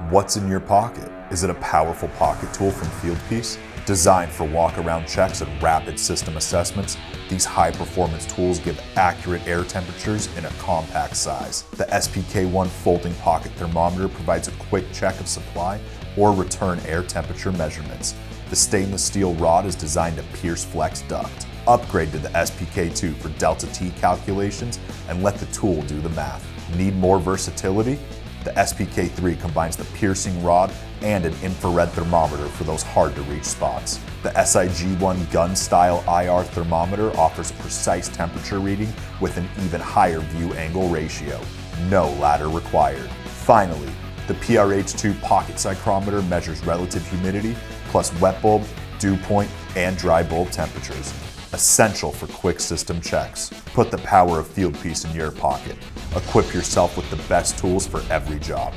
What's in your pocket? Is it a powerful pocket tool from Fieldpiece? Designed for walk-around checks and rapid system assessments, these high-performance tools give accurate air temperatures in a compact size. The SPK1 folding pocket thermometer provides a quick check of supply or return air temperature measurements. The stainless steel rod is designed to pierce flex duct. Upgrade to the SPK2 for delta T calculations and let the tool do the math. Need more versatility? The SPK3 combines the piercing rod and an infrared thermometer for those hard-to-reach spots. The SIG1 gun-style IR thermometer offers a precise temperature reading with an even higher view angle ratio. No ladder required. Finally, the PRH2 pocket psychrometer measures relative humidity plus wet bulb, dew point, and dry bulb temperatures. Essential for quick system checks. Put the power of Fieldpiece in your pocket. Equip yourself with the best tools for every job.